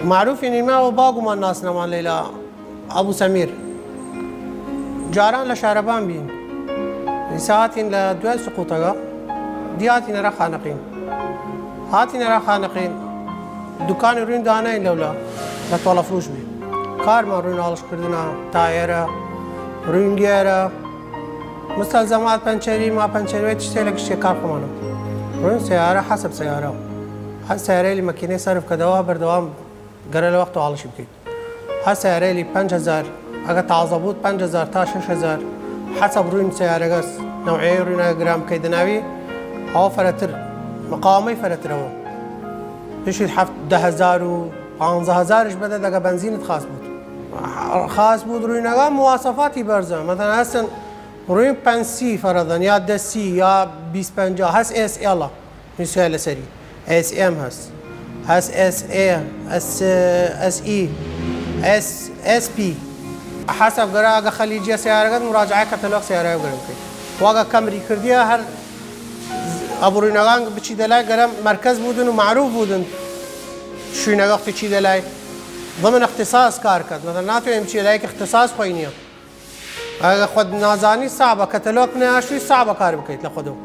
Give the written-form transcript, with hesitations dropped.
معروف إني ما هو باقو ما الناس نمان ليلى أبو سمير جاران لشاربان بين ساعتين لدول سقوطها دياتين را خانقين هاتين را خانقين دكان روين دانين لولا لا طول فروش بي كار ما روين على شكردنا تايرة روين ديارة مستلزمات بنشري ما بنشري تشتري لك شيء كار كمانه روين سيارة حسب سيارة هالسيارة اللي ماكينة صرف كدوام بردوام قرر الوقت وعلى شي بكيت هالسيارة اللي 5000 اگر تعظبوت 5000 تا 6000 حسب روين سيارة قص نوعية روين جرام كيدناوي هو فرتر مقامي فرتر هو ايش الحفت 10000 و 15000 ايش بدأ دقا بنزين خاص بود خاص بود روين مواصفاتي برزة مثلا هسن روين بنسي فرضا يا دسي يا 2050 هس اس يلا مثال سري اس ام هس اس اي اس اي اس بي حسب قراءة خليجية سيارة قد مراجعة كتلوغ سيارة يقولون كي واقع كامري كردية هر أبو ريناغان بشي دلاي قرام مركز بودن ومعروف بودن شو نغاق تشي دلاي ضمن اختصاص كار كد مثلا ناتو يمشي لايك اختصاص خوينيا اگر خود نازاني صعبة كتلوغ ناشوي صعبة كار بكيت لخدو